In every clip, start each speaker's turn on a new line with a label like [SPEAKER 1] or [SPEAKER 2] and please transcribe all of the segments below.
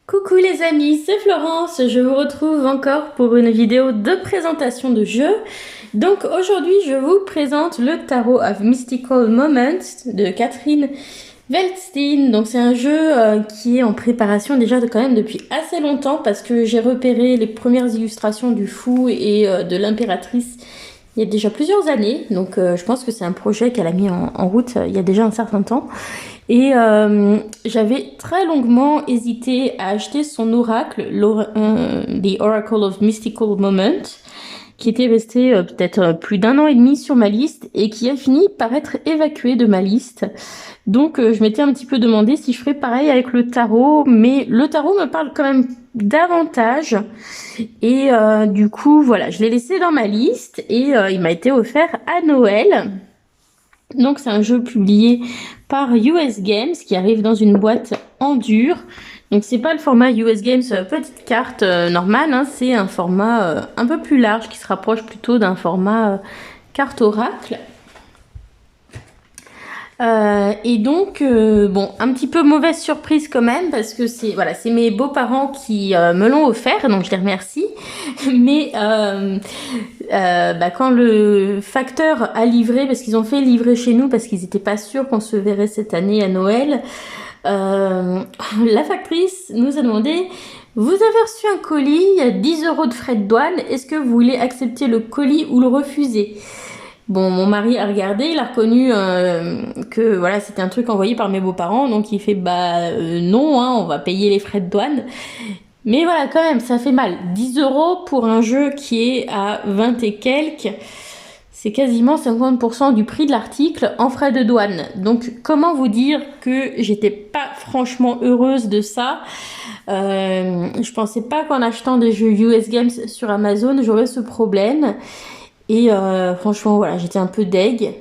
[SPEAKER 1] Coucou les amis, c'est Florence, je vous retrouve encore pour une vidéo de présentation de jeu. Donc aujourd'hui je vous présente le Tarot of Mystical Moments de Catherine Veldstein. Donc c'est un jeu qui est en préparation déjà quand même depuis assez longtemps parce que j'ai repéré les premières illustrations du fou et de l'impératrice il y a déjà plusieurs années. Donc je pense que c'est un projet qu'elle a mis en route il y a déjà un certain temps. Et j'avais très longuement hésité à acheter son oracle, The Oracle of Mystical Moment, qui était resté peut-être plus d'un an et demi sur ma liste et qui a fini par être évacué de ma liste. Donc je m'étais un petit peu demandé si je ferais pareil avec le tarot, mais le tarot me parle quand même davantage. Et du coup, voilà, je l'ai laissé dans ma liste et il m'a été offert à Noël. Donc c'est un jeu publié par US Games qui arrive dans une boîte en dur. Donc c'est pas le format US Games petite carte normale, hein, c'est un format un peu plus large qui se rapproche plutôt d'un format carte oracle. Et donc bon, un petit peu mauvaise surprise quand même parce que c'est voilà, c'est mes beaux-parents qui me l'ont offert, donc je les remercie. Mais quand le facteur a livré, parce qu'ils ont fait livrer chez nous parce qu'ils n'étaient pas sûrs qu'on se verrait cette année à Noël, la factrice nous a demandé: vous avez reçu un colis, il y a 10 € de frais de douane, est-ce que vous voulez accepter le colis ou le refuser? Bon, mon mari a regardé, il a reconnu que voilà, c'était un truc envoyé par mes beaux-parents, donc il fait non, hein, on va payer les frais de douane. Mais voilà, quand même, ça fait mal. 10 € pour un jeu qui est à 20 et quelques, c'est quasiment 50% du prix de l'article en frais de douane. Donc comment vous dire que j'étais pas franchement heureuse de ça. Je pensais pas qu'en achetant des jeux US Games sur Amazon, j'aurais ce problème. Et franchement, voilà, j'étais un peu deg.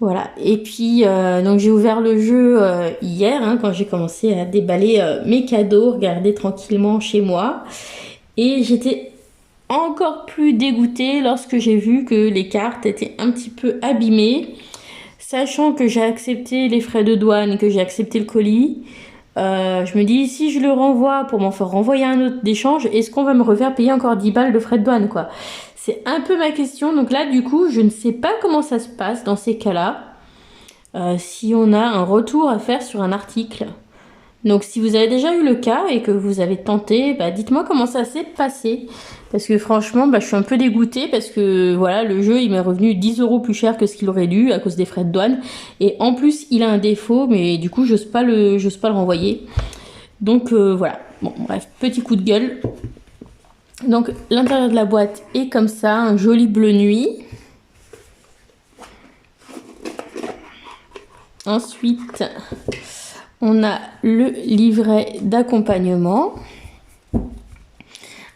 [SPEAKER 1] Voilà. Et puis, donc j'ai ouvert le jeu hier, hein, quand j'ai commencé à déballer mes cadeaux, regarder tranquillement chez moi. Et j'étais encore plus dégoûtée lorsque j'ai vu que les cartes étaient un petit peu abîmées. Sachant que j'ai accepté les frais de douane et que j'ai accepté le colis, je me dis, si je le renvoie pour m'en faire renvoyer un autre d'échange, est-ce qu'on va me refaire payer encore 10 balles de frais de douane, quoi? C'est un peu ma question. Donc là, du coup, je ne sais pas comment ça se passe dans ces cas-là. Si on a un retour à faire sur un article. Donc si vous avez déjà eu le cas et que vous avez tenté, dites-moi comment ça s'est passé. Parce que franchement, je suis un peu dégoûtée parce que voilà, le jeu il m'est revenu 10 € plus cher que ce qu'il aurait dû à cause des frais de douane. Et en plus, il a un défaut, mais du coup, j'ose pas le renvoyer. Donc voilà, bon bref, petit coup de gueule. Donc l'intérieur de la boîte est comme ça, un joli bleu nuit. Ensuite, on a le livret d'accompagnement.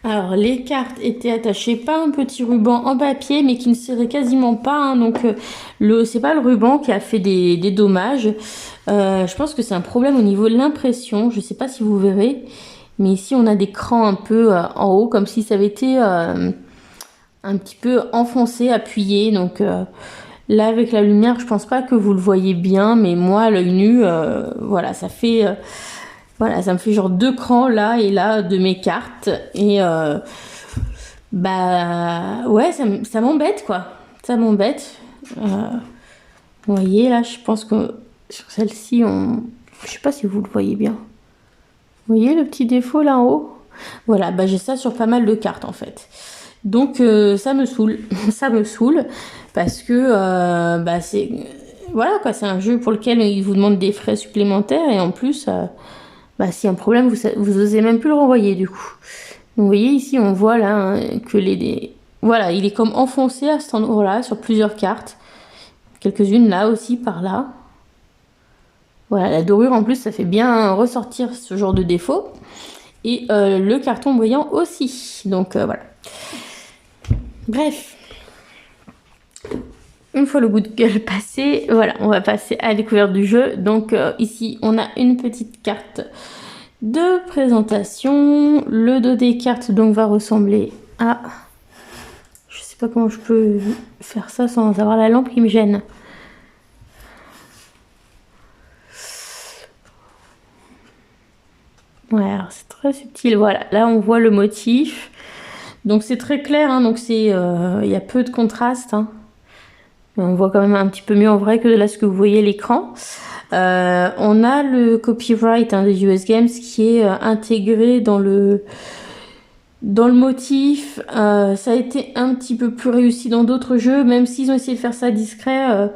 [SPEAKER 1] Alors les cartes étaient attachées par un petit ruban en papier mais qui ne serrait quasiment pas, hein, donc c'est pas le ruban qui a fait des dommages. Je pense que c'est un problème au niveau de l'impression, je sais pas si vous verrez, mais ici on a des crans un peu en haut comme si ça avait été un petit peu enfoncé, appuyé, donc là avec la lumière je pense pas que vous le voyez bien, mais moi à l'œil nu voilà, ça fait voilà, ça me fait genre 2 crans là et là de mes cartes. Et ouais, ça m'embête quoi. Ça m'embête. Vous voyez là, je pense que sur celle-ci, je sais pas si vous le voyez bien. Vous voyez le petit défaut là en haut? Voilà, j'ai ça sur pas mal de cartes en fait. Donc ça me saoule. Ça me saoule parce que c'est... Voilà quoi, c'est un jeu pour lequel il vous demande des frais supplémentaires et en plus... s'il y a un problème, vous osez même plus le renvoyer du coup. Donc, vous voyez ici, on voit là hein, que voilà, il est comme enfoncé à cet endroit-là sur plusieurs cartes. Quelques-unes là aussi, par là. Voilà, la dorure en plus, ça fait bien ressortir ce genre de défaut. Et le carton brillant aussi. Donc voilà. Bref. Une fois le coup de gueule passé, voilà, on va passer à la découverte du jeu. Donc ici, on a une petite carte de présentation. Le dos des cartes donc va ressembler à... Je sais pas comment je peux faire ça sans avoir la lampe qui me gêne. Ouais, alors c'est très subtil. Voilà, là on voit le motif. Donc c'est très clair, hein, donc c'est, il y a peu de contraste, hein. Mais on voit quand même un petit peu mieux en vrai que là ce que vous voyez à l'écran. On a le copyright, hein, des US Games qui est intégré dans le motif. Ça a été un petit peu plus réussi dans d'autres jeux, même s'ils ont essayé de faire ça discret,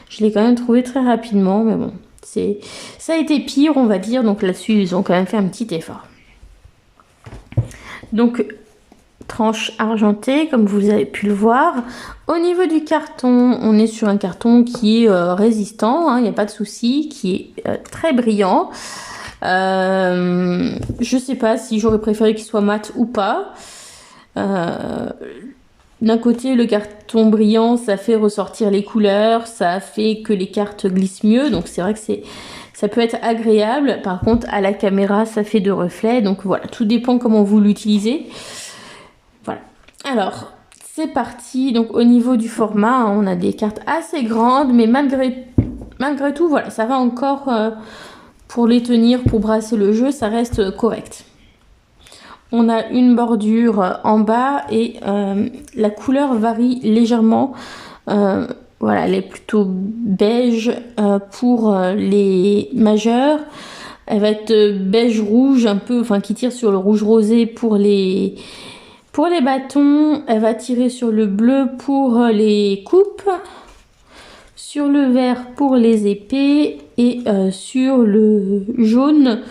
[SPEAKER 1] je l'ai quand même trouvé très rapidement, mais bon, ça a été pire, on va dire, donc là-dessus ils ont quand même fait un petit effort. Donc tranche argentée, comme vous avez pu le voir. Au niveau du carton, on est sur un carton qui est résistant, il n'y a pas de souci, qui est très brillant. Je sais pas si j'aurais préféré qu'il soit mat ou pas. D'un côté, le carton brillant, ça fait ressortir les couleurs, ça fait que les cartes glissent mieux, donc c'est vrai que ça peut être agréable. Par contre, à la caméra, ça fait de reflets, donc voilà, tout dépend comment vous l'utilisez. Voilà. Alors, c'est parti. Donc au niveau du format, on a des cartes assez grandes, mais malgré tout, voilà, ça va encore pour les tenir, pour brasser le jeu, ça reste correct. On a une bordure en bas et la couleur varie légèrement. Voilà, elle est plutôt beige pour les majeurs. Elle va être beige rouge un peu, enfin qui tire sur le rouge rosé pour les bâtons. Elle va tirer sur le bleu pour les coupes, sur le vert pour les épées et sur le jaune,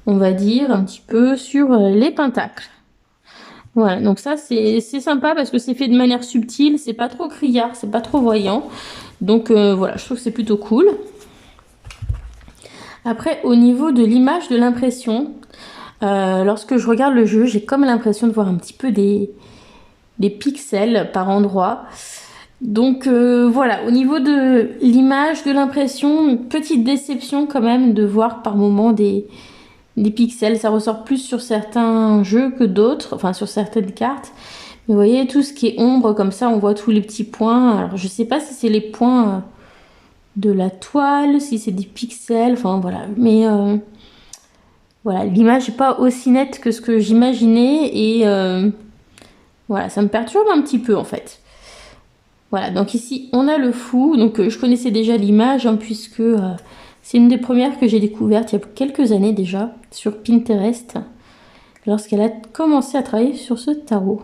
[SPEAKER 1] on va dire un petit peu sur les pentacles. Voilà, donc ça c'est sympa parce que c'est fait de manière subtile, c'est pas trop criard, c'est pas trop voyant. Donc voilà, je trouve que c'est plutôt cool. Après, au niveau de l'image de l'impression, lorsque je regarde le jeu, j'ai comme l'impression de voir un petit peu des pixels par endroits. Donc voilà, au niveau de l'image, de l'impression, une petite déception quand même de voir par moments des pixels. Ça ressort plus sur certains jeux que d'autres, enfin sur certaines cartes. Mais vous voyez, tout ce qui est ombre, comme ça, on voit tous les petits points. Alors je sais pas si c'est les points de la toile, si c'est des pixels, enfin voilà. Mais voilà, l'image n'est pas aussi nette que ce que j'imaginais et voilà, ça me perturbe un petit peu en fait. Voilà, donc ici on a le fou, donc je connaissais déjà l'image puisque c'est une des premières que j'ai découvertes il y a quelques années déjà sur Pinterest lorsqu'elle a commencé à travailler sur ce tarot.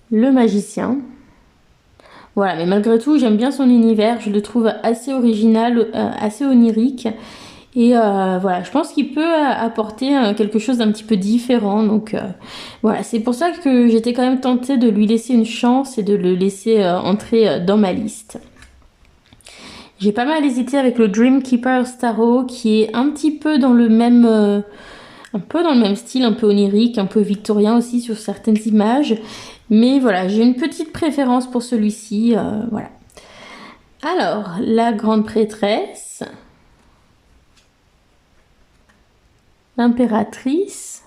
[SPEAKER 1] Le magicien. Voilà, mais malgré tout j'aime bien son univers, je le trouve assez original, assez onirique. Et voilà, je pense qu'il peut apporter quelque chose d'un petit peu différent. Donc voilà, c'est pour ça que j'étais quand même tentée de lui laisser une chance et de le laisser entrer dans ma liste. J'ai pas mal hésité avec le Dreamkeeper Tarot qui est un petit peu dans le même, style, un peu onirique, un peu victorien aussi sur certaines images. Mais voilà, j'ai une petite préférence pour celui-ci. Voilà. Alors, la grande prêtresse. L'impératrice.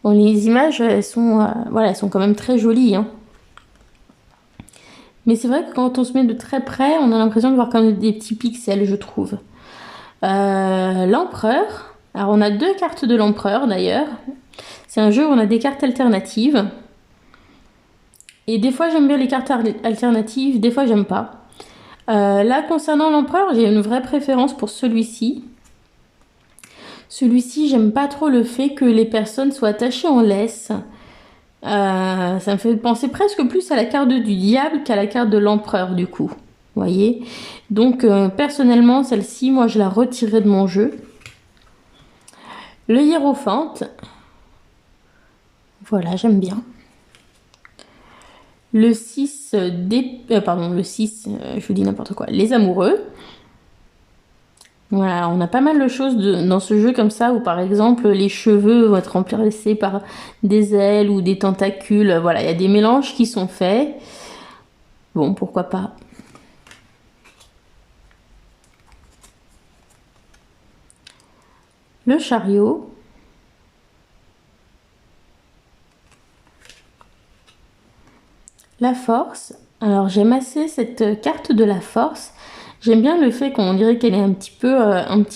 [SPEAKER 1] Bon, les images, elles sont quand même très jolies, hein. Mais c'est vrai que quand on se met de très près, on a l'impression de voir quand même des petits pixels, je trouve. L'empereur. Alors, on a 2 cartes de l'empereur, d'ailleurs. C'est un jeu où on a des cartes alternatives. Et des fois, j'aime bien les cartes alternatives, des fois, j'aime pas. Là, concernant l'empereur, j'ai une vraie préférence pour celui-ci. Celui-ci, j'aime pas trop le fait que les personnes soient attachées en laisse. Ça me fait penser presque plus à la carte du diable qu'à la carte de l'empereur, du coup. Vous voyez? Donc, personnellement, celle-ci, moi, je la retirerai de mon jeu. Le hiérophante. Voilà, j'aime bien. Le 6 le 6, je vous dis n'importe quoi, les amoureux. Voilà, on a pas mal de choses dans ce jeu comme ça, où par exemple les cheveux vont être remplacés par des ailes ou des tentacules. Voilà, il y a des mélanges qui sont faits. Bon, pourquoi pas. Le chariot. La force. Alors j'aime assez cette carte de la force. J'aime bien le fait qu'on dirait qu'elle est un petit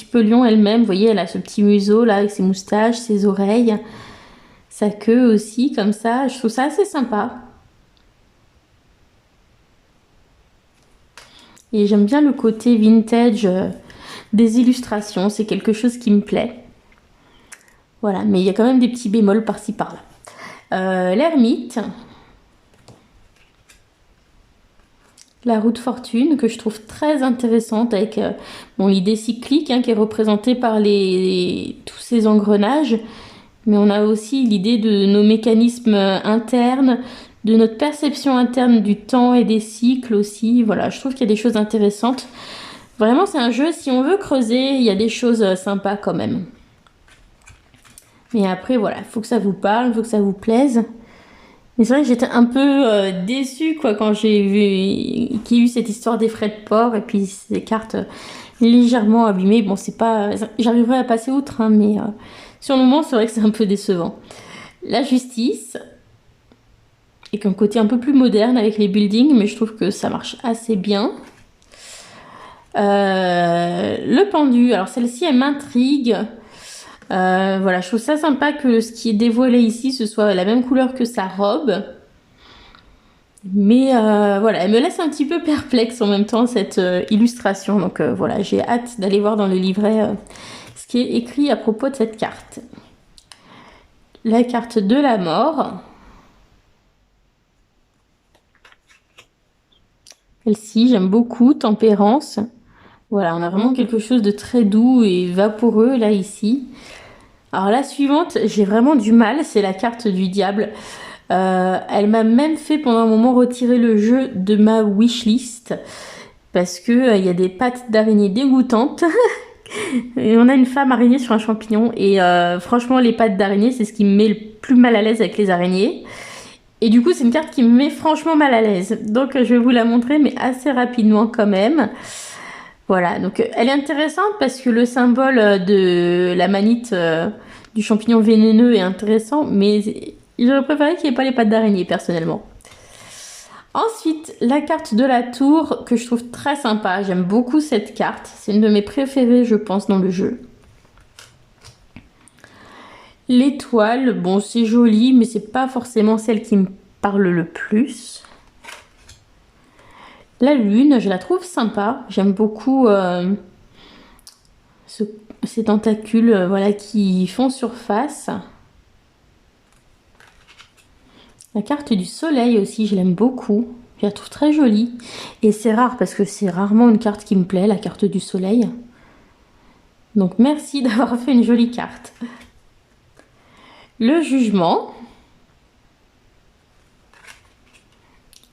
[SPEAKER 1] peu lion elle-même. Vous voyez, elle a ce petit museau là avec ses moustaches, ses oreilles, sa queue aussi comme ça. Je trouve ça assez sympa. Et j'aime bien le côté vintage des illustrations. C'est quelque chose qui me plaît. Voilà, mais il y a quand même des petits bémols par-ci par-là. L'ermite. La roue de fortune que je trouve très intéressante avec l'idée cyclique qui est représentée par tous ces engrenages, mais on a aussi l'idée de nos mécanismes internes, de notre perception interne du temps et des cycles aussi. Voilà, je trouve qu'il y a des choses intéressantes. Vraiment, c'est un jeu, si on veut creuser, il y a des choses sympas quand même. Mais après, voilà, il faut que ça vous parle, il faut que ça vous plaise. Mais c'est vrai que j'étais un peu déçue quoi, quand j'ai vu qu'il y a eu cette histoire des frais de port et puis ces cartes légèrement abîmées. Bon, c'est pas... J'arriverai à passer outre, hein, mais sur le moment, c'est vrai que c'est un peu décevant. La justice, avec un côté un peu plus moderne avec les buildings, mais je trouve que ça marche assez bien. Le pendu, alors celle-ci, elle m'intrigue. Voilà, je trouve ça sympa que ce qui est dévoilé ici, ce soit la même couleur que sa robe. Mais voilà, elle me laisse un petit peu perplexe en même temps, cette illustration. Donc voilà, j'ai hâte d'aller voir dans le livret ce qui est écrit à propos de cette carte. La carte de la mort. Celle-ci, j'aime beaucoup, tempérance. Voilà, on a vraiment quelque chose de très doux et vaporeux là, ici. Alors la suivante, j'ai vraiment du mal, c'est la carte du diable. Elle m'a même fait pendant un moment retirer le jeu de ma wishlist parce que y a des pattes d'araignée dégoûtantes. Et on a une femme araignée sur un champignon et franchement les pattes d'araignée c'est ce qui me met le plus mal à l'aise avec les araignées. Et du coup c'est une carte qui me met franchement mal à l'aise. Donc je vais vous la montrer mais assez rapidement quand même. Voilà, donc elle est intéressante parce que le symbole de la manite du champignon vénéneux est intéressant, mais j'aurais préféré qu'il n'y ait pas les pattes d'araignée, personnellement. Ensuite, la carte de la tour, que je trouve très sympa. J'aime beaucoup cette carte. C'est une de mes préférées, je pense, dans le jeu. L'étoile, bon, c'est joli, mais c'est pas forcément celle qui me parle le plus. La lune, je la trouve sympa. J'aime beaucoup ces tentacules voilà, qui font surface. La carte du soleil aussi, je l'aime beaucoup. Je la trouve très jolie. Et c'est rare parce que c'est rarement une carte qui me plaît, la carte du soleil. Donc merci d'avoir fait une jolie carte. Le jugement.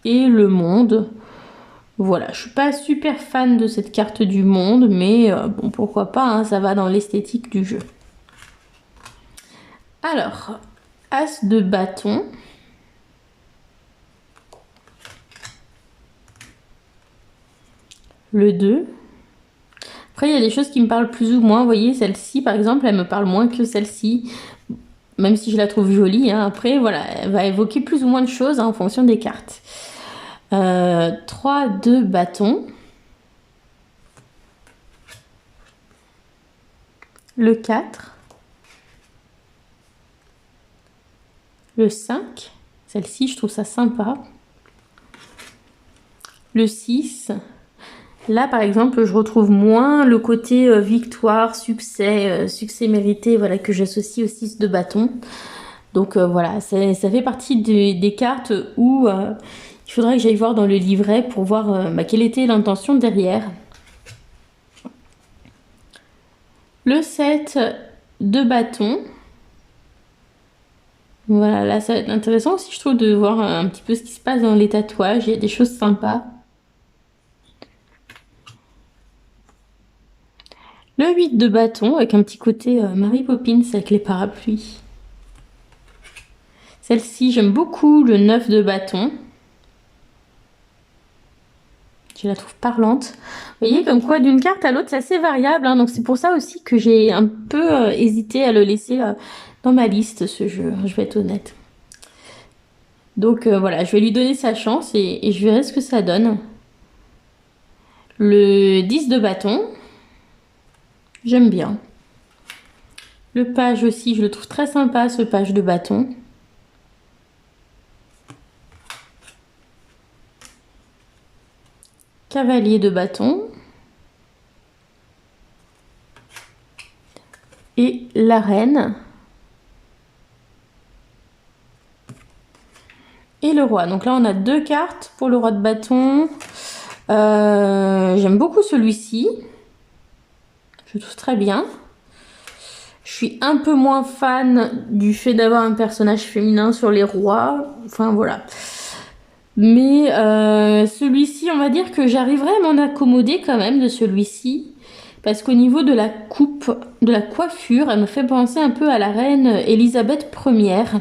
[SPEAKER 1] Et le monde. Voilà, je suis pas super fan de cette carte du monde, mais bon, pourquoi pas, hein, ça va dans l'esthétique du jeu. Alors, As de bâton. Le 2. Après, il y a des choses qui me parlent plus ou moins. Vous voyez, celle-ci, par exemple, elle me parle moins que celle-ci. Même si je la trouve jolie. Hein. Après, voilà, elle va évoquer plus ou moins de choses hein, en fonction des cartes. 3 de bâton. Le 4. Le 5. Celle-ci, je trouve ça sympa. Le 6. Là, par exemple, je retrouve moins le côté victoire, succès, succès mérité, voilà, que j'associe au 6 de bâton. Donc voilà, ça fait partie des cartes où il faudrait que j'aille voir dans le livret pour voir quelle était l'intention derrière. Le 7 de bâton. Voilà, là ça va être intéressant aussi, je trouve, de voir un petit peu ce qui se passe dans les tatouages. Il y a des choses sympas. Le 8 de bâton, avec un petit côté Mary Poppins avec les parapluies. Celle-ci, j'aime beaucoup le 9 de bâton. Je la trouve parlante. Vous voyez, comme quoi, d'une carte à l'autre, c'est assez variable. Hein, donc c'est pour ça aussi que j'ai un peu hésité à le laisser dans ma liste, ce jeu. Je vais être honnête. Donc voilà, je vais lui donner sa chance et je verrai ce que ça donne. Le 10 de bâton, j'aime bien. Le page aussi, je le trouve très sympa, ce page de bâton. Cavalier de bâton. Et la reine. Et le roi. Donc là, on a 2 cartes pour le roi de bâton. J'aime beaucoup celui-ci. Je le trouve très bien. Je suis un peu moins fan du fait d'avoir un personnage féminin sur les rois. Enfin, voilà. Mais celui-ci, on va dire que j'arriverai à m'en accommoder quand même de celui-ci. Parce qu'au niveau de la coupe, de la coiffure, elle me fait penser un peu à la reine Élisabeth Ière,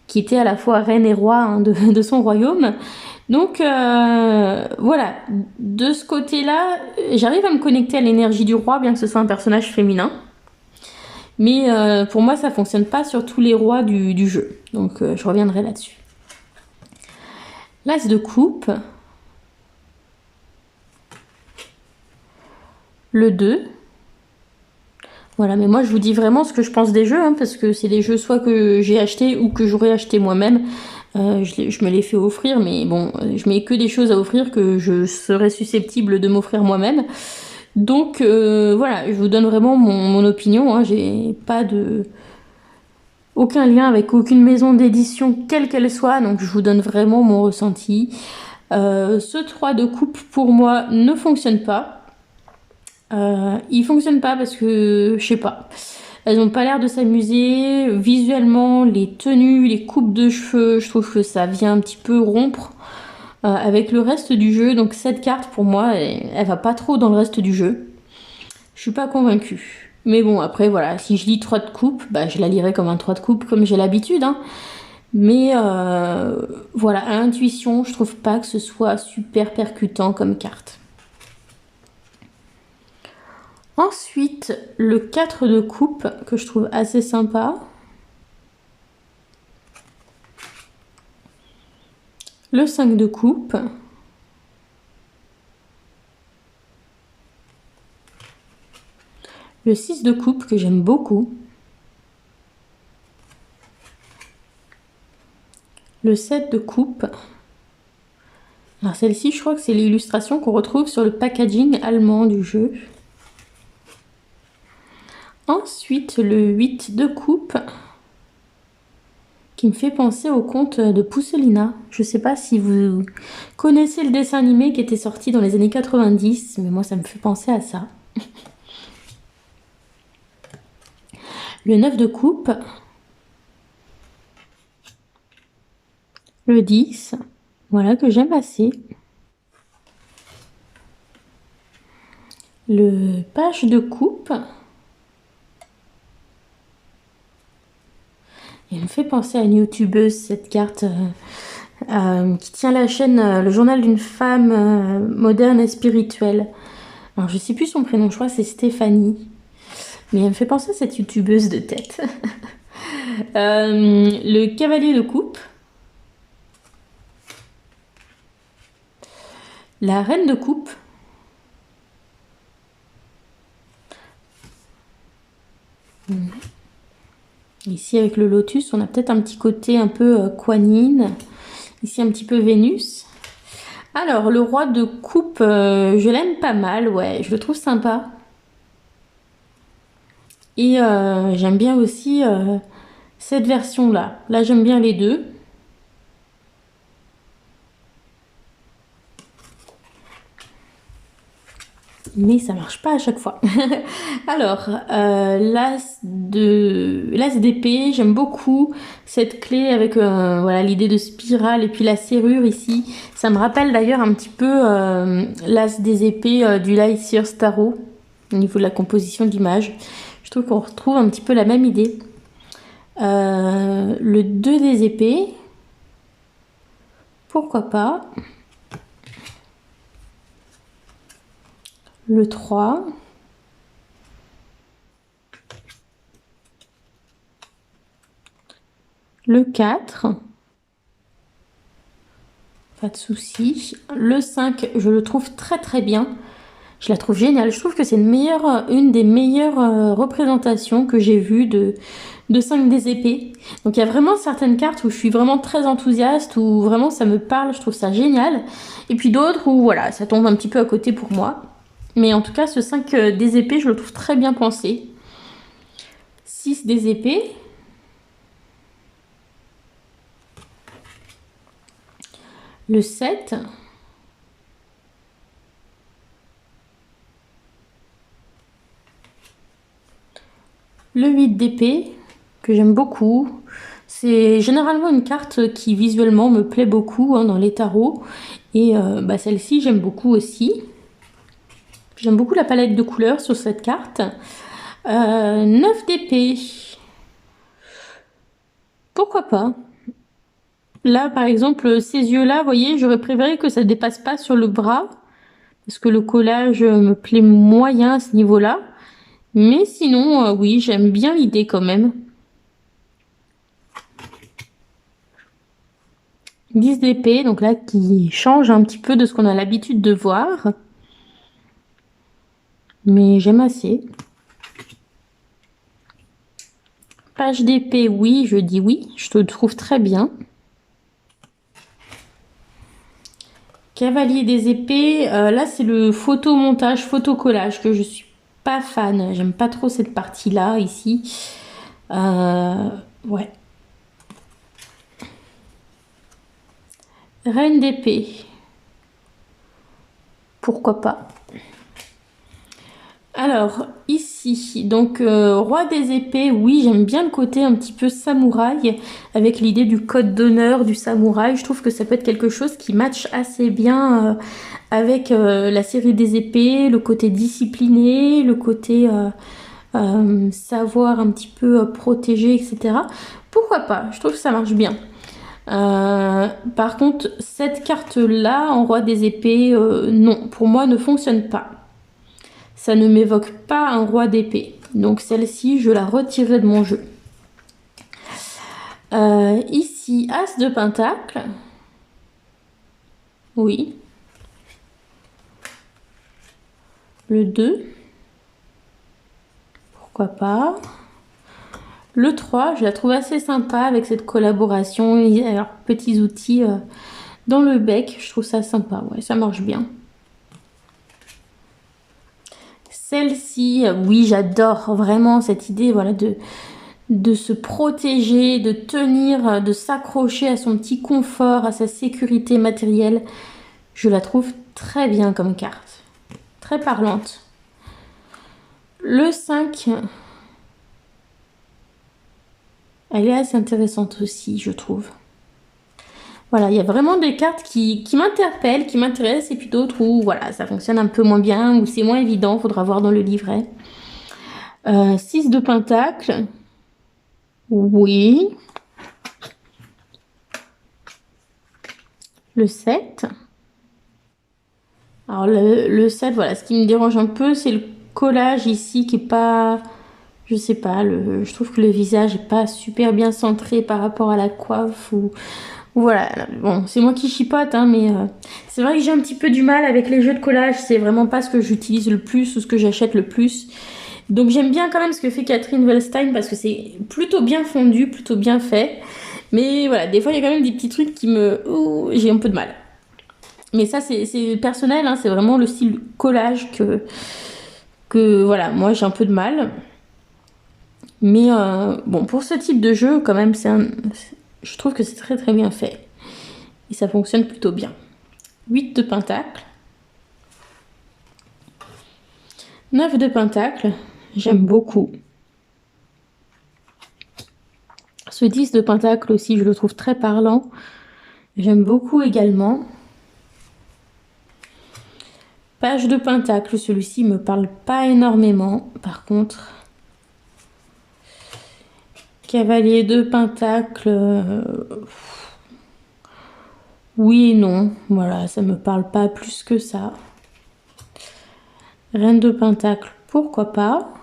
[SPEAKER 1] qui était à la fois reine et roi hein, de son royaume. Donc voilà, de ce côté-là, j'arrive à me connecter à l'énergie du roi, bien que ce soit un personnage féminin. Mais pour moi, ça fonctionne pas sur tous les rois du jeu. Donc je reviendrai là-dessus. L'as de coupe. Le 2. Voilà, mais moi je vous dis vraiment ce que je pense des jeux, hein, parce que c'est des jeux soit que j'ai acheté ou que j'aurais acheté moi-même. Je me les fais offrir, mais bon, je mets que des choses à offrir que je serais susceptible de m'offrir moi-même. Donc voilà, je vous donne vraiment mon opinion. Hein, j'ai pas de aucun lien avec aucune maison d'édition, quelle qu'elle soit, donc je vous donne vraiment mon ressenti. Ce 3 de coupe pour moi ne fonctionne pas. Il fonctionne pas parce que je sais pas. Elles ont pas l'air de s'amuser. Visuellement, les tenues, les coupes de cheveux, je trouve que ça vient un petit peu rompre avec le reste du jeu. Donc cette carte pour moi, elle va pas trop dans le reste du jeu. Je suis pas convaincue. Mais bon, après voilà, si je lis 3 de coupe, bah, je la lirai comme un 3 de coupe, comme j'ai l'habitude. Hein. Mais voilà, à l'intuition, je trouve pas que ce soit super percutant comme carte. Ensuite, le 4 de coupe, que je trouve assez sympa. Le 5 de coupe. Le 6 de coupe, que j'aime beaucoup. Le 7 de coupe. Alors celle-ci, je crois que c'est l'illustration qu'on retrouve sur le packaging allemand du jeu. Ensuite, le 8 de coupe, qui me fait penser au conte de Pousselina. Je ne sais pas si vous connaissez le dessin animé qui était sorti dans les années 90, mais moi ça me fait penser à ça. Le 9 de coupe. Le 10. Voilà, que j'aime assez. Le page de coupe. Elle me fait penser à une youtubeuse, cette carte, qui tient la chaîne Le journal d'une femme moderne et spirituelle. Alors je sais plus son prénom, je crois que c'est Stéphanie. Mais elle me fait penser à cette youtubeuse de tête. Le cavalier de coupe. La reine de coupe. Ici avec le lotus, on a peut-être un petit côté un peu Kuan-Yin. Ici un petit peu Vénus. Alors le roi de coupe, je l'aime pas mal, ouais, je le trouve sympa. Et j'aime bien aussi cette version-là. Là, j'aime bien les deux. Mais ça marche pas à chaque fois. Alors, l'as d'épée, j'aime beaucoup cette clé avec voilà, l'idée de spirale et puis la serrure ici. Ça me rappelle d'ailleurs un petit peu l'as des épées du Lightyear Tarot au niveau de la composition de l'image. Je trouve qu'on retrouve un petit peu la même idée. Le 2 des épées, pourquoi pas. Le 3. Le 4. pas de souci. Le 5, je le trouve très très bien. Je la trouve géniale. Je trouve que c'est une des meilleures représentations que j'ai vues de 5 des épées. Donc il y a vraiment certaines cartes où je suis vraiment très enthousiaste, où vraiment ça me parle, je trouve ça génial. Et puis d'autres où voilà, ça tombe un petit peu à côté pour moi. Mais en tout cas, ce 5 des épées, je le trouve très bien pensé. 6 des épées. Le 7. Le 8 d'épée, que j'aime beaucoup. C'est généralement une carte qui visuellement me plaît beaucoup dans les tarots. Et celle-ci, j'aime beaucoup aussi. J'aime beaucoup la palette de couleurs sur cette carte. 9 d'épée. Pourquoi pas? Là, par exemple, ces yeux-là, vous voyez, j'aurais préféré que ça ne dépasse pas sur le bras. Parce que le collage me plaît moyen à ce niveau-là. Mais sinon, oui, j'aime bien l'idée quand même. 10 d'épée, donc là, qui change un petit peu de ce qu'on a l'habitude de voir. Mais j'aime assez. Page d'épée, oui, je dis oui. Je te trouve très bien. Cavalier des épées, là, c'est le photomontage, photocollage que je suis pas fan. J'aime pas trop cette partie-là, ici. Ouais. Reine d'épée. Pourquoi pas? Alors, ici, donc, roi des épées, oui, j'aime bien le côté un petit peu samouraï, avec l'idée du code d'honneur du samouraï. Je trouve que ça peut être quelque chose qui matche assez bien avec la série des épées, le côté discipliné, le côté savoir un petit peu protéger, etc. Pourquoi pas? Je trouve que ça marche bien. Par contre, cette carte-là, en roi des épées, non, pour moi, ne fonctionne pas. Ça ne m'évoque pas un roi d'épée. Donc celle-ci, je la retirerai de mon jeu. Ici, As de Pentacle. Oui. Le 2. Pourquoi pas. Le 3, je la trouve assez sympa avec cette collaboration. Alors, petits outils dans le bec. Je trouve ça sympa. Ouais, ça marche bien. Celle-ci, oui, j'adore vraiment cette idée, voilà, de se protéger, de tenir, de s'accrocher à son petit confort, à sa sécurité matérielle. Je la trouve très bien comme carte. Très parlante. Le 5, elle est assez intéressante aussi, je trouve. Voilà, il y a vraiment des cartes qui m'interpellent, qui m'intéressent, et puis d'autres où voilà, ça fonctionne un peu moins bien, où c'est moins évident, faudra voir dans le livret. 6 de Pentacle. Oui. Le 7. Alors le 7, voilà, ce qui me dérange un peu, c'est le collage ici qui est pas... Je sais pas, je trouve que le visage est pas super bien centré par rapport à la coiffe ou voilà. Bon, c'est moi qui chipote, hein, mais c'est vrai que j'ai un petit peu du mal avec les jeux de collage. C'est vraiment pas ce que j'utilise le plus ou ce que j'achète le plus. Donc j'aime bien quand même ce que fait Catherine Wellstein parce que c'est plutôt bien fondu, plutôt bien fait. Mais voilà, des fois il y a quand même des petits trucs qui j'ai un peu de mal. Mais ça c'est personnel, hein, c'est vraiment le style collage que voilà, moi j'ai un peu de mal. Mais bon, pour ce type de jeu, quand même, je trouve que c'est très très bien fait. Et ça fonctionne plutôt bien. 8 de Pentacle. 9 de Pentacle. J'aime beaucoup. Ce 10 de Pentacle aussi, je le trouve très parlant. J'aime beaucoup également. Page de Pentacle, celui-ci me parle pas énormément. Par contre... Cavalier de Pentacle, oui et non, voilà, ça me parle pas plus que ça. Reine de Pentacle, pourquoi pas.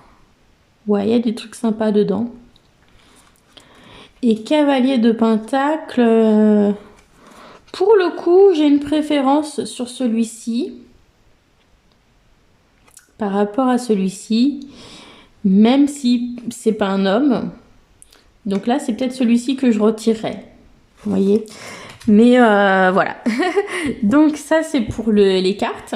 [SPEAKER 1] Ouais, il y a des trucs sympas dedans. Et Cavalier de Pentacle, Pour le coup, j'ai une préférence sur celui-ci par rapport à celui-ci, même si c'est pas un homme. Donc là, c'est peut-être celui-ci que je retirerai. Vous voyez? Mais voilà. Donc ça, c'est pour les cartes.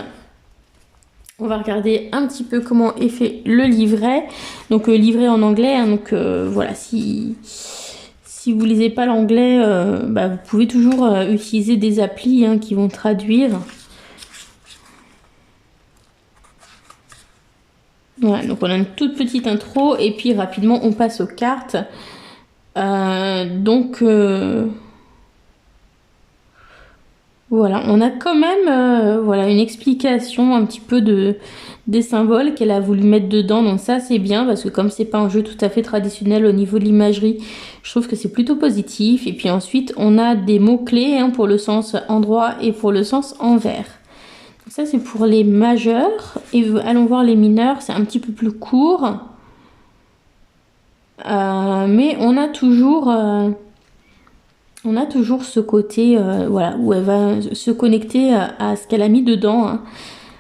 [SPEAKER 1] On va regarder un petit peu comment est fait le livret. Donc livret en anglais. Hein, donc voilà, si vous lisez pas l'anglais, vous pouvez toujours utiliser des applis hein, qui vont traduire. Voilà, donc on a une toute petite intro et puis rapidement on passe aux cartes. Voilà, on a quand même voilà, une explication un petit peu des symboles qu'elle a voulu mettre dedans. Donc ça c'est bien parce que comme c'est pas un jeu tout à fait traditionnel au niveau de l'imagerie, je trouve que c'est plutôt positif. Et puis ensuite on a des mots-clés hein, pour le sens endroit et pour le sens envers. Donc ça c'est pour les majeurs. Et allons voir les mineurs, c'est un petit peu plus court. Mais on a toujours ce côté voilà, où elle va se connecter à ce qu'elle a mis dedans, hein,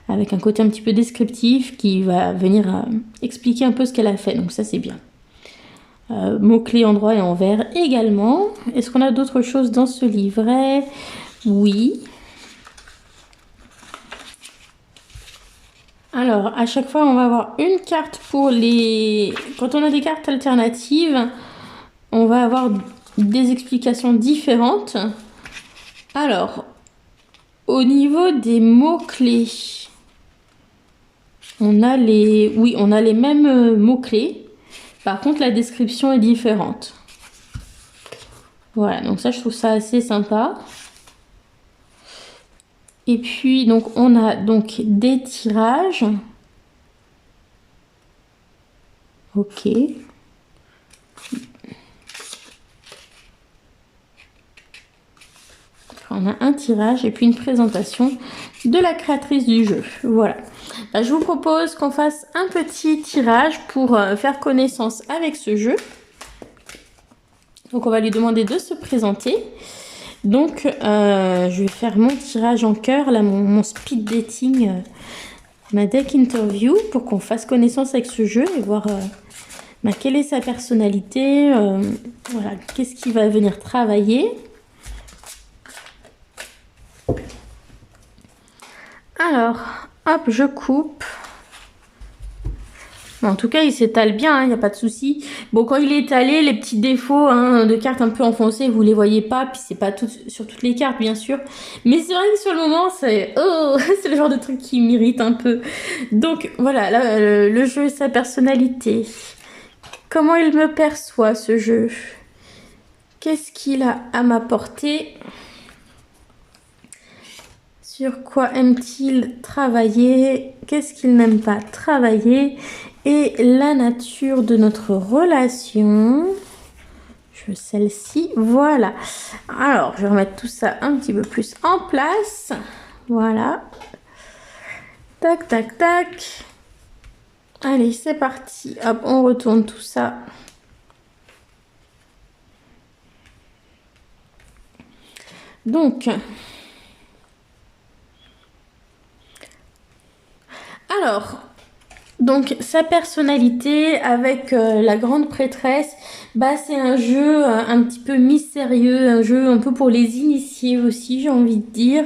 [SPEAKER 1] avec un côté un petit peu descriptif qui va venir expliquer un peu ce qu'elle a fait. Donc ça c'est bien. Mots-clés endroit et envers également. Est-ce qu'on a d'autres choses dans ce livret? Oui. Alors, à chaque fois, on va avoir une carte pour les... Quand on a des cartes alternatives, on va avoir des explications différentes. Alors, au niveau des mots-clés, on a les... Oui, on a les mêmes mots-clés. Par contre, la description est différente. Voilà, donc ça, je trouve ça assez sympa. Et puis, donc, on a donc des tirages. Ok. On a un tirage et puis une présentation de la créatrice du jeu. Voilà. Je vous propose qu'on fasse un petit tirage pour faire connaissance avec ce jeu. Donc, on va lui demander de se présenter. Donc, je vais faire mon tirage en cœur, là, mon speed dating, ma deck interview, pour qu'on fasse connaissance avec ce jeu et voir quelle est sa personnalité, voilà, qu'est-ce qu'il va venir travailler. Alors, hop, je coupe. En tout cas, il s'étale bien, il n'y a pas de souci. Bon, quand il est étalé, les petits défauts hein, de cartes un peu enfoncées, vous les voyez pas. Puis c'est pas tout, sur toutes les cartes, bien sûr. Mais c'est vrai que sur le moment, c'est c'est le genre de truc qui m'irrite un peu. Donc voilà, là, le jeu, sa personnalité. Comment il me perçoit, ce jeu? Qu'est-ce qu'il a à m'apporter? Sur quoi aime-t-il travailler? Qu'est-ce qu'il n'aime pas travailler? Et la nature de notre relation. Je veux celle-ci. Voilà. Alors, je vais remettre tout ça un petit peu plus en place. Voilà. Tac, tac, tac. Allez, c'est parti. Hop, on retourne tout ça. Donc... Alors, donc sa personnalité avec la grande prêtresse, c'est un jeu un petit peu mystérieux, un jeu un peu pour les initiés aussi, j'ai envie de dire.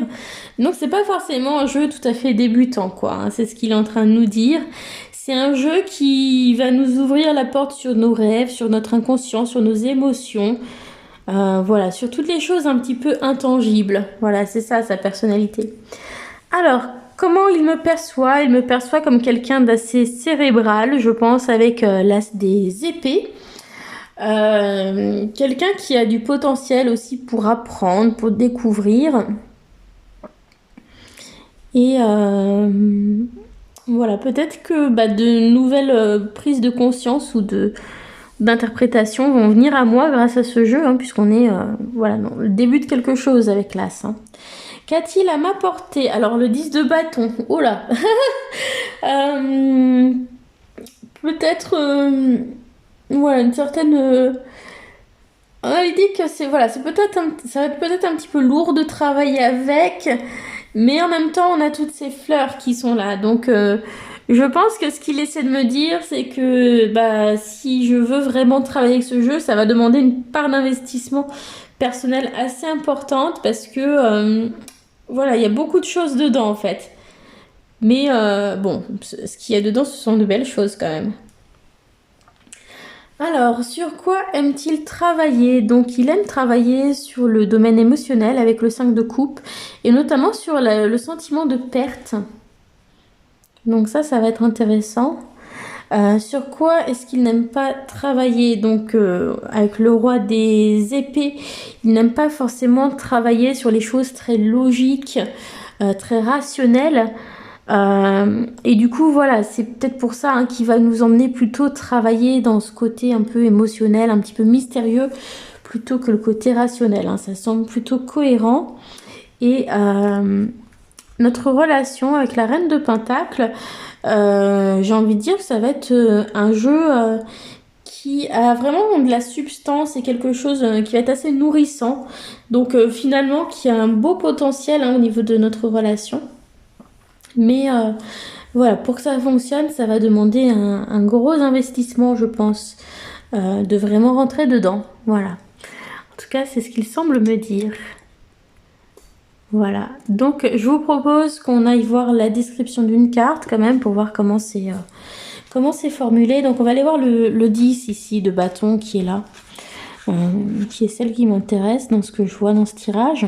[SPEAKER 1] Donc c'est pas forcément un jeu tout à fait débutant, quoi, hein, c'est ce qu'il est en train de nous dire. C'est un jeu qui va nous ouvrir la porte sur nos rêves, sur notre inconscient, sur nos émotions. Voilà, sur toutes les choses un petit peu intangibles. Voilà, c'est ça sa personnalité. Alors, comment il me perçoit? Il me perçoit comme quelqu'un d'assez cérébral, je pense, avec l'as des épées. Quelqu'un qui a du potentiel aussi pour apprendre, pour découvrir. Et voilà, peut-être que de nouvelles prises de conscience ou d'interprétation vont venir à moi grâce à ce jeu, hein, puisqu'on est voilà, dans le début de quelque chose avec l'as. Hein. Qu'a-t-il à m'apporter? Alors, le 10 de bâton. Oh là. Peut-être voilà, une certaine On a l'idée que c'est voilà, c'est peut-être ça va être peut-être un petit peu lourd de travailler avec, mais en même temps, on a toutes ces fleurs qui sont là. Donc, je pense que ce qu'il essaie de me dire, c'est que bah, si je veux vraiment travailler avec ce jeu, ça va demander une part d'investissement personnel assez importante parce que voilà, il y a beaucoup de choses dedans en fait. Mais bon, ce qu'il y a dedans, ce sont de belles choses quand même. Alors, sur quoi aime-t-il travailler? Donc, il aime travailler sur le domaine émotionnel avec le 5 de coupe et notamment sur le sentiment de perte. Donc ça va être intéressant. Sur quoi est-ce qu'il n'aime pas travailler? Donc, avec le roi des épées, il n'aime pas forcément travailler sur les choses très logiques, très rationnelles. Et du coup, voilà, c'est peut-être pour ça qu'il va nous emmener plutôt travailler dans ce côté un peu émotionnel, un petit peu mystérieux, plutôt que le côté rationnel. Ça semble plutôt cohérent. Et notre relation avec la reine de Pentacle, j'ai envie de dire que ça va être un jeu qui a vraiment de la substance et quelque chose qui va être assez nourrissant. Donc finalement, qui a un beau potentiel au niveau de notre relation. Mais voilà, pour que ça fonctionne, ça va demander un gros investissement, je pense, de vraiment rentrer dedans. Voilà. En tout cas, c'est ce qu'il semble me dire. Voilà. Donc, je vous propose qu'on aille voir la description d'une carte quand même pour voir comment c'est formulé. Donc, on va aller voir le 10 ici de bâton qui est là, qui est celle qui m'intéresse dans ce que je vois dans ce tirage.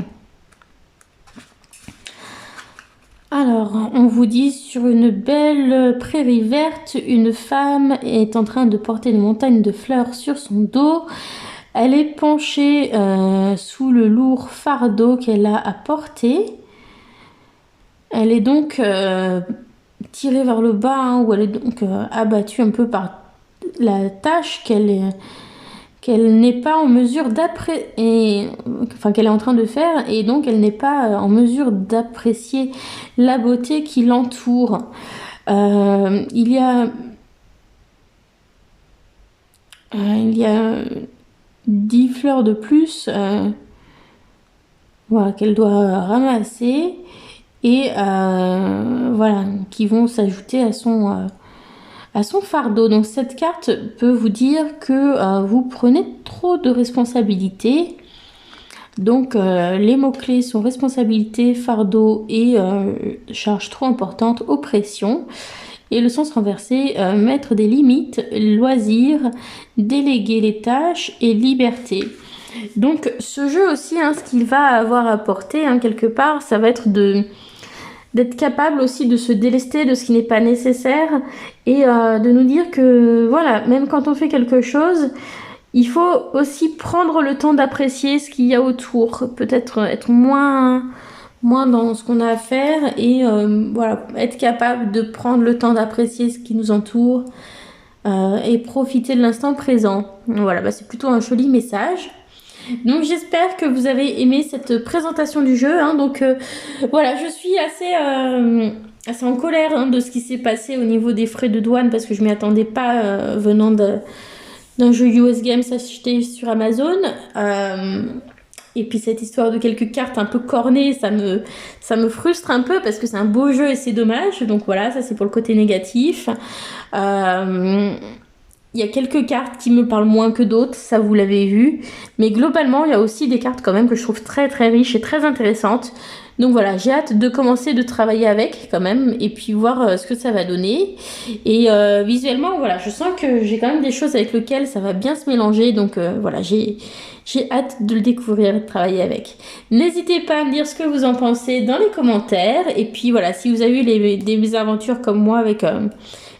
[SPEAKER 1] Alors, on vous dit, sur une belle prairie verte, une femme est en train de porter une montagne de fleurs sur son dos. Elle est penchée sous le lourd fardeau qu'elle a à porter. Elle est donc tirée vers le bas, ou elle est donc abattue un peu par la tâche qu'elle n'est pas en mesure qu'elle est en train de faire, et donc elle n'est pas en mesure d'apprécier la beauté qui l'entoure. Il y a 10 fleurs de plus voilà, qu'elle doit ramasser et voilà, qui vont s'ajouter à son fardeau. Donc cette carte peut vous dire que vous prenez trop de responsabilités. Donc les mots-clés sont responsabilité, fardeau et charge trop importante, oppression. Et le sens renversé, mettre des limites, loisirs, déléguer les tâches et liberté. Donc ce jeu aussi, ce qu'il va avoir apporté quelque part, ça va être d'être capable aussi de se délester de ce qui n'est pas nécessaire et de nous dire que voilà, même quand on fait quelque chose, il faut aussi prendre le temps d'apprécier ce qu'il y a autour, peut-être être moins dans ce qu'on a à faire et voilà, être capable de prendre le temps d'apprécier ce qui nous entoure et profiter de l'instant présent. Voilà, c'est plutôt un joli message. Donc j'espère que vous avez aimé cette présentation du jeu. Donc voilà, je suis assez en colère de ce qui s'est passé au niveau des frais de douane parce que je m'y attendais pas venant d'un jeu US Games acheté sur Amazon. Et puis cette histoire de quelques cartes un peu cornées, ça me frustre un peu parce que c'est un beau jeu et c'est dommage. Donc voilà, ça c'est pour le côté négatif. Il y a quelques cartes qui me parlent moins que d'autres, ça vous l'avez vu. Mais globalement, il y a aussi des cartes quand même que je trouve très très riches et très intéressantes. Donc voilà, j'ai hâte de commencer de travailler avec quand même et puis voir ce que ça va donner. Et visuellement, voilà, je sens que j'ai quand même des choses avec lesquelles ça va bien se mélanger. Donc voilà, j'ai hâte de le découvrir et de travailler avec. N'hésitez pas à me dire ce que vous en pensez dans les commentaires. Et puis voilà, si vous avez eu des aventures comme moi avec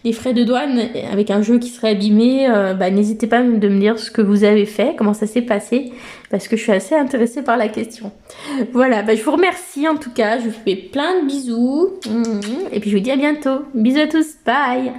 [SPEAKER 1] les frais de douane, avec un jeu qui serait abîmé, n'hésitez pas de me dire ce que vous avez fait, comment ça s'est passé, parce que je suis assez intéressée par la question. Voilà, je vous remercie en tout cas, je vous fais plein de bisous, et puis je vous dis à bientôt. Bisous à tous, bye!